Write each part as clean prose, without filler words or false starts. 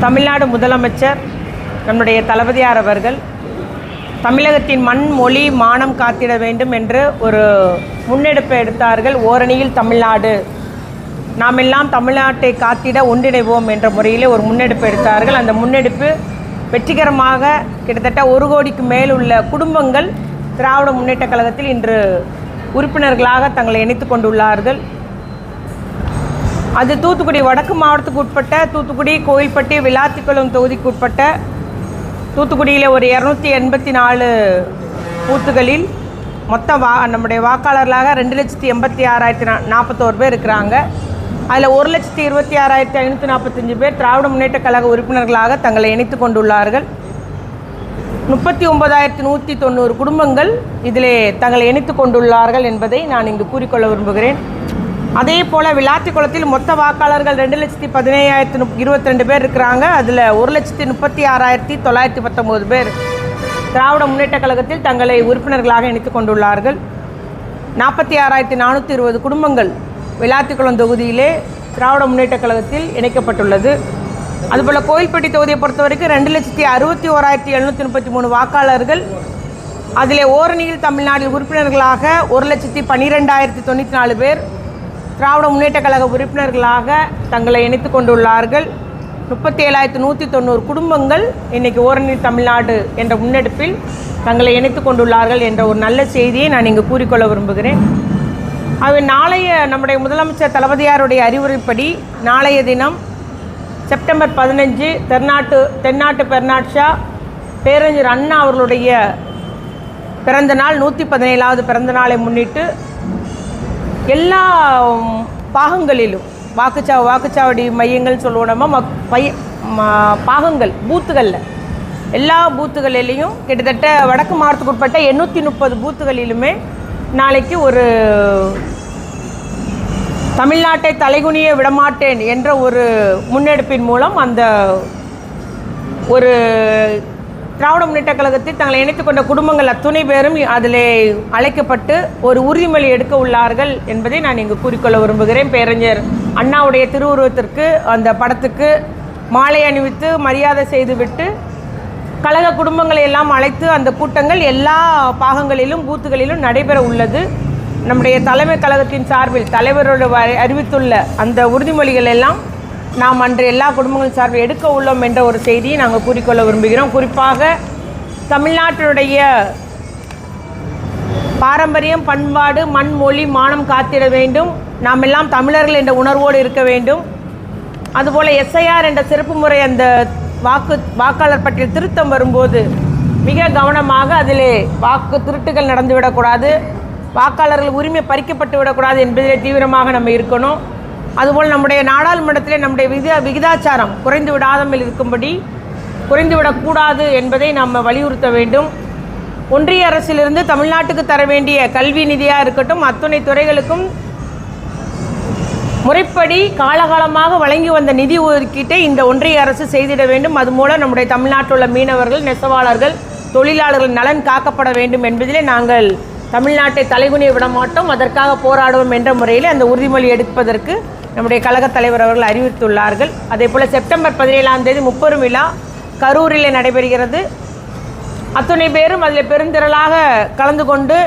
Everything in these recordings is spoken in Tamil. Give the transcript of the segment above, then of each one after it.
தமிழ்நாடு முதலமைச்சர் நம்முடைய தளபதியார் அவர்கள் தமிழகத்தின் மண் மொழி மானம் காத்திட வேண்டும் என்று ஒரு முன்னெடுப்பை எடுத்தார்கள். ஓரணியில் தமிழ்நாடு, நாம் எல்லாம் தமிழ்நாட்டை காத்திட ஒன்றிணைவோம் என்ற முறையில் ஒரு முன்னெடுப்பு எடுத்தார்கள். அந்த முன்னெடுப்பு வெற்றிகரமாக கிட்டத்தட்ட 1 கோடிக்கு மேல் உள்ள குடும்பங்கள் திராவிட முன்னேற்றக் கழகத்தில் இன்று உறுப்பினர்களாக தங்களை இணைத்து கொண்டுள்ளார்கள். அது தூத்துக்குடி வடக்கு மாவட்டத்துக்கு உட்பட்ட தூத்துக்குடி, கோயில்பட்டி, விளாத்திக்குளம் தொகுதிக்கு உட்பட்ட தூத்துக்குடியில் ஒரு 284 பூத்துகளில் மொத்தம் நம்முடைய வாக்காளர்களாக 2,86,041 பேர் இருக்கிறாங்க. அதில் 1,26,545 பேர் திராவிட முன்னேற்ற கழக உறுப்பினர்களாக தங்களை இணைத்து கொண்டுள்ளார்கள். 39,190 குடும்பங்கள் இதிலே தங்களை இணைத்து கொண்டுள்ளார்கள் என்பதை நான் இங்கு கூறிக்கொள்ள விரும்புகிறேன். அதே போல் விளாத்திக்குளத்தில் மொத்த வாக்காளர்கள் 2,17,022 பேர் இருக்கிறாங்க. அதில் 1,36,919 பேர் திராவிட முன்னேற்ற கழகத்தில் தங்களை உறுப்பினர்களாக இணைத்து கொண்டுள்ளார்கள். 46,420 குடும்பங்கள் விளாத்திக்குளம் தொகுதியிலே திராவிட முன்னேற்ற கழகத்தில் இணைக்கப்பட்டுள்ளது. அதுபோல் கோயில்பட்டி தொகுதியை பொறுத்த வரைக்கும் 2,61,733 வாக்காளர்கள். அதில் ஓரணியில் தமிழ்நாட்டில் உறுப்பினர்களாக 1,12,094 பேர் திராவிட முன்னேற்ற கழக உறுப்பினர்களாக தங்களை இணைத்து கொண்டுள்ளார்கள். 37,190 குடும்பங்கள் இன்றைக்கி ஓரணியில் தமிழ்நாடு என்ற முன்னெடுப்பில் தங்களை இணைத்து கொண்டுள்ளார்கள் என்ற ஒரு நல்ல செய்தியை நான் இங்கு கூறிக்கொள்ள விரும்புகிறேன். அது நாளைய நம்முடைய முதலமைச்சர் தளபதியாருடைய அறிவுரைப்படி நாளைய தினம் செப்டம்பர் 15 தென்னாட்டு பெர்னாட்ஷா பேரறிஞர் அண்ணா அவர்களுடைய பிறந்த நாள் 117வது பிறந்த நாளை முன்னிட்டு எல்லா பாகங்களிலும் வாக்குச்சாவடி மையங்கள் சொல்லுவோம், பாகங்கள் பூத்துகளில் எல்லா பூத்துகளிலையும் கிட்டத்தட்ட வடக்கு மாவட்டத்துக்கு உட்பட்ட 830 பூத்துகளிலுமே நாளைக்கு ஒரு தமிழ்நாட்டை தலைகுனிய விடமாட்டேன் என்ற ஒரு முன்னெடுப்பின் மூலம் அந்த ஒரு திராவிட முன்னேற்ற கழகத்தில் தங்களை இணைத்துக் கொண்ட குடும்பங்கள் அத்துணை பேரும் அதில் அழைக்கப்பட்டு ஒரு உறுதிமொழி எடுக்க உள்ளார்கள் என்பதை நான் இங்கு கூறிக்கொள்ள விரும்புகிறேன். பேரறிஞர் அண்ணாவுடைய திருவுருவத்திற்கு அந்த படத்துக்கு மாலை அணிவித்து மரியாதை செய்துவிட்டு கழக குடும்பங்களை எல்லாம் அழைத்து அந்த கூட்டங்கள் எல்லா பாகங்களிலும் பூத்துகளிலும் நடைபெற உள்ளது. நம்முடைய தலைமை கழகத்தின் சார்பில் தலைவரோடு அறிவித்துள்ள அந்த உறுதிமொழிகள் எல்லாம் நாம் அன்று எல்லா குடும்பங்கள் சார்பில் எடுக்க உள்ளோம் என்ற ஒரு செய்தியை நாங்கள் கூறிக்கொள்ள விரும்புகிறோம். குறிப்பாக தமிழ்நாட்டினுடைய பாரம்பரியம், பண்பாடு, மண், மொழி, மானம் காத்திட வேண்டும். நாம் எல்லாம் தமிழர்கள் என்ற உணர்வோடு இருக்க வேண்டும். அதுபோல் எஸ்ஐஆர் என்ற சிறப்பு முறை அந்த வாக்காளர் பட்டியல் திருத்தம் வரும்போது மிக கவனமாக அதிலே வாக்கு திருட்டுகள் நடந்துவிடக்கூடாது, வாக்காளர்கள் உரிமை பறிக்கப்பட்டு விடக்கூடாது என்பதிலே தீவிரமாக நம்ம இருக்கணும். அதுபோல் நம்முடைய நாடாளுமன்றத்திலே நம்முடைய விகிதாச்சாரம் குறைந்து விடாமல் இருக்கும்படி குறைந்துவிடக்கூடாது என்பதை நாம் வலியுறுத்த வேண்டும். ஒன்றிய அரசிலிருந்து தமிழ்நாட்டுக்கு தர வேண்டிய கல்வி நிதியாக இருக்கட்டும், அத்துணை துறைகளுக்கும் முறைப்படி காலகாலமாக வழங்கி வந்த நிதி ஒதுக்கீட்டை இந்த ஒன்றிய அரசு செய்திட வேண்டும். அதுமூலம் நம்முடைய தமிழ்நாட்டில் உள்ள மீனவர்கள், நெசவாளர்கள், தொழிலாளர்கள் நலன் காக்கப்பட வேண்டும் என்பதிலே நாங்கள் தமிழ்நாட்டை தலைகுனிய விட மாட்டோம், அதற்காக போராடுவோம் என்ற முறையில் அந்த உறுதிமொழி எடுப்பதற்கு நம்முடைய கழகத் தலைவர் அவர்கள் அறிவித்துள்ளார்கள். அதே போல் செப்டம்பர் 17ஆம் தேதி முப்பெரும் விழா கரூரில் நடைபெறுகிறது. அத்துணை பேரும் அதில் பெருந்திரளாக கலந்து கொண்டு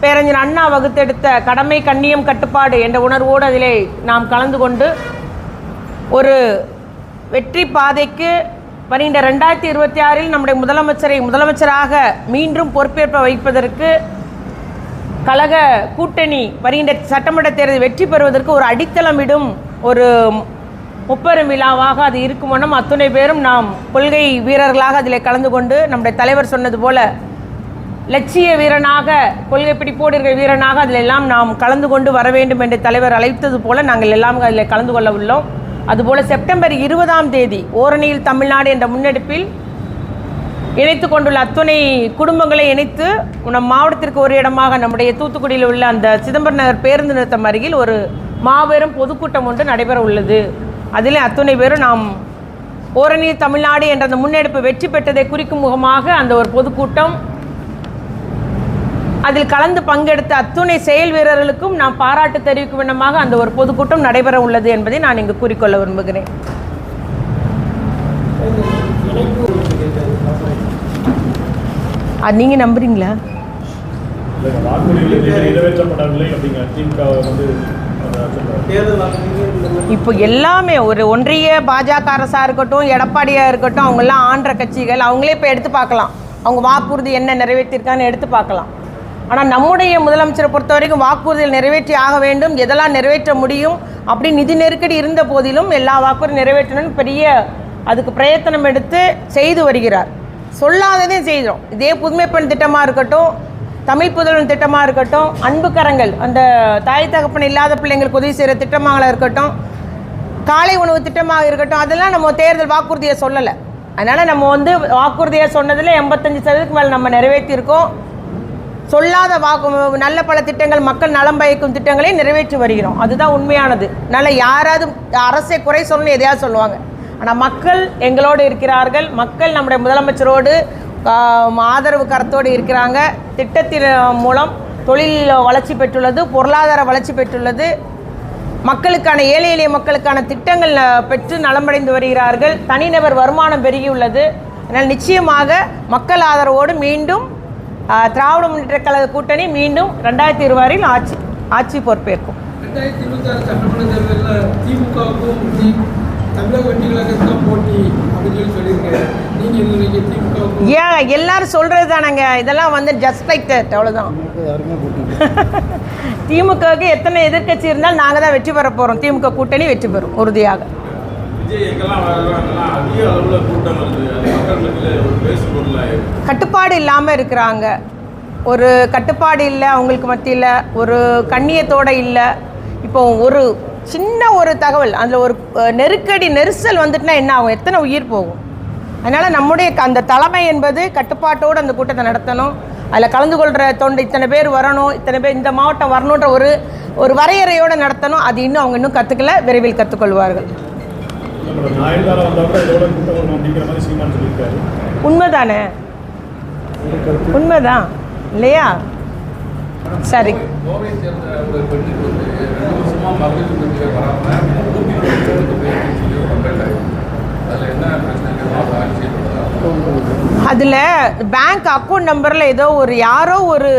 பேரறிஞர் அண்ணா வகுத்தெடுத்த கடமை, கண்ணியம், கட்டுப்பாடு என்ற உணர்வோடு அதிலே நாம் கலந்து கொண்டு ஒரு வெற்றி பாதைக்கு வருகின்ற 2026 நம்முடைய முதலமைச்சராக மீண்டும் பொறுப்பேற்ப வைப்பதற்கு கழக கூட்டணி வருகின்ற சட்டமன்ற தேர்தல் வெற்றி பெறுவதற்கு ஒரு அடித்தளமிடும் ஒரு முப்பெரும் விழாவாக அது இருக்கும். வண்ணம் அத்துணை பேரும் நாம் கொள்கை வீரர்களாக அதில் கலந்து கொண்டு நம்முடைய தலைவர் சொன்னது போல லட்சிய வீரனாக, கொள்கை பிடிப்போடு இருக்கிற வீரனாக அதில் எல்லாம் நாம் கலந்து கொண்டு வர வேண்டும் என்று தலைவர் அழைத்தது போல நாங்கள் எல்லாம் அதில் கலந்து கொள்ள உள்ளோம். அதுபோல் செப்டம்பர் 20ஆம் தேதி ஓரணியில் தமிழ்நாடு என்ற முன்னெடுப்பில் இணைத்து கொண்டுள்ள அத்துணை குடும்பங்களை இணைத்து நம் மாவட்டத்திற்கு ஒரு இடமாக நம்முடைய தூத்துக்குடியில் உள்ள அந்த சிதம்பரம் நகர் பேருந்து நிறுத்தம் அருகில் ஒரு மாபெரும் பொதுக்கூட்டம் ஒன்று நடைபெற உள்ளது. அதில் அத்துணை பேரும் நாம் ஓரணியில் தமிழ்நாடு என்ற அந்த முன்னெடுப்பு வெற்றி பெற்றதை குறிக்கும் முகமாக அந்த ஒரு பொதுக்கூட்டம் அதில் கலந்து பங்கெடுத்த அத்துணை செயல் வீரர்களுக்கும் நான் பாராட்டு தெரிவிக்கும் விதமாக அந்த ஒரு பொதுக்கூட்டம் நடைபெற உள்ளது என்பதை நான் இங்கு கூறிக்கொள்ள விரும்புகிறேன். அது நீங்கள் நம்புறீங்களா? இப்போ எல்லாமே ஒரு ஒன்றிய பாஜக அரசாக இருக்கட்டும், எடப்பாடியாக இருக்கட்டும், அவங்கெல்லாம் ஆண்ட கட்சிகள், அவங்களே இப்போ எடுத்து பார்க்கலாம், அவங்க வாக்குறுதி என்ன நிறைவேற்றிருக்கான்னு எடுத்து பார்க்கலாம். ஆனால் நம்முடைய முதலமைச்சரை பொறுத்த வரைக்கும் வாக்குறுதிகள் நிறைவேற்றி ஆக வேண்டும், எதெல்லாம் நிறைவேற்ற முடியும் அப்படி நிதி நெருக்கடி இருந்த போதிலும் எல்லா வாக்குறுதி நிறைவேற்றணும்னு பெரிய அதுக்கு பிரயத்தனம் எடுத்து செய்து வருகிறார். சொல்லாததே செய்கிறோம். இதே புதுமை பெண் திட்டமாக இருக்கட்டும், தமிழ் புதல்வன் திட்டமாக இருக்கட்டும், அன்பு கரங்கள் அந்த தாய் தகப்பன் இல்லாத பிள்ளைங்களுக்கு உதவி செய்கிற திட்டமாக இருக்கட்டும், காலை உணவு திட்டமாக இருக்கட்டும், அதெல்லாம் நம்ம தேர்தல் வாக்குறுதியை சொல்லலை. அதனால் நம்ம வாக்குறுதியை சொன்னதில் 85% மேலே நம்ம நிறைவேற்றியிருக்கோம். சொல்லாத நல்ல பல திட்டங்கள், மக்கள் நலம் பயக்கும் திட்டங்களையும் நிறைவேற்றி வருகிறோம். அதுதான் உண்மையானது. அதனால் யாராவது அரசை குறை சொல்லணும்னு எதையாவது சொல்லுவாங்க. ஆனால் மக்கள் எங்களோடு இருக்கிறார்கள். மக்கள் நம்முடைய முதலமைச்சரோடு ஆதரவு கரத்தோடு இருக்கிறாங்க. திட்டத்தின் மூலம் தொழில் வளர்ச்சி பெற்றுள்ளது, பொருளாதார வளர்ச்சி பெற்றுள்ளது, மக்களுக்கான ஏழை எளிய மக்களுக்கான திட்டங்கள் பெற்று நலமடைந்து வருகிறார்கள். தனிநபர் வருமானம் பெருகியுள்ளது. அதனால் நிச்சயமாக மக்கள் ஆதரவோடு மீண்டும் திராவிட முன்னேற்ற கழக கூட்டணி மீண்டும் 2020 ஆட்சி பொறுப்பேற்கும். 2026 சட்டமன்ற தேர்தலில் திமுகவுக்கும் தமிழக வெற்றிகளுக்கு போட்டி அப்படின்னு சொல்லியிருக்கேன். ஏன் எல்லாரும் சொல்கிறது தானேங்க, இதெல்லாம் ஜஸ்ட் லைக் தட், அவ்வளோதான். திமுகவுக்கு எத்தனை எதிர்கட்சி இருந்தாலும் நாங்கள் தான் வெற்றி பெற போகிறோம். திமுக கூட்டணி வெற்றி பெறும் உறுதியாக. கட்டுப்பாடு இல்லாமல் இருக்கிறாங்க. ஒரு கட்டுப்பாடு இல்லை அவங்களுக்கு மத்தியில், ஒரு கண்ணியத்தோடு இல்லை. இப்போ ஒரு சின்ன ஒரு தகவல், அதில் ஒரு நெரிசல் வந்துட்டுனா என்ன ஆகும்? எத்தனை உயிர் போகும்? அதனால் நம்முடைய அந்த தலைமை என்பது கட்டுப்பாட்டோடு அந்த கூட்டத்தை நடத்தணும். அதில் கலந்து கொள்கிற இத்தனை பேர் வரணும், இத்தனை பேர் இந்த மாவட்டம் வரணுன்ற ஒரு வரையறையோடு நடத்தணும். அது இன்னும் அவங்க இன்னும் கற்றுக்கல, விரைவில் கற்றுக்கொள்வார்கள். உண்மைதானே? உண்மைதான் இல்லையா? சரி. அதில் பேங்க் அக்கௌண்ட் நம்பரில் ஏதோ யாரோ ஒரு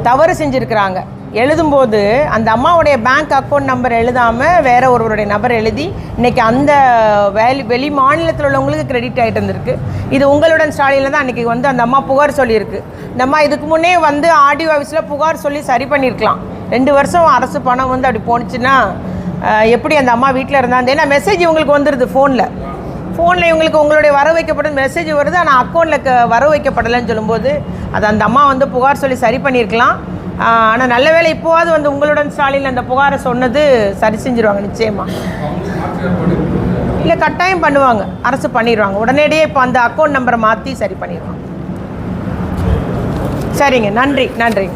தவறு செஞ்சுருக்கிறாங்க. எழுதும்போது அந்த அம்மாவுடைய பேங்க் அக்கௌண்ட் நம்பர் எழுதாமல் வேற ஒருவருடைய நபர் எழுதி இன்றைக்கி அந்த வெளி மாநிலத்தில் உள்ளவங்களுக்கு கிரெடிட் ஆகிட்டு இருந்திருக்கு. இது உங்களுடன் ஸ்டாலினில் தான் அன்றைக்கி அந்த அம்மா புகார் சொல்லியிருக்கு. இந்த அம்மா இதுக்கு முன்னே ஆர்டிஓ ஆஃபீஸில் புகார் சொல்லி சரி பண்ணியிருக்கலாம். 2 வருஷம் அரசு பணம் அப்படி போணுச்சுன்னா எப்படி அந்த அம்மா வீட்டில் இருந்தாங்க? ஏன்னா மெசேஜ் இவங்களுக்கு வந்துடுது ஃபோனில் இவங்களுக்கு உங்களுடைய வர வைக்கப்பட்ட மெசேஜ் வருது, ஆனால் அக்கௌண்ட்டில் வர வைக்கப்படலைன்னு சொல்லும்போது அது அந்த அம்மா புகார் சொல்லி சரி பண்ணியிருக்கலாம். ஆனால் நல்ல வேளை இப்போவாது உங்களுடன் ஸ்டாலின் அந்த புகாரை சொன்னது சரி செஞ்சுருவாங்க நிச்சயமாக. இல்லை கட்டாயம் பண்ணுவாங்க, அரசு பண்ணிடுவாங்க உடனடியே. இப்போ அந்த அக்கௌண்ட் நம்பரை மாற்றி சரி பண்ணிடுவாங்க. சரிங்க, நன்றி.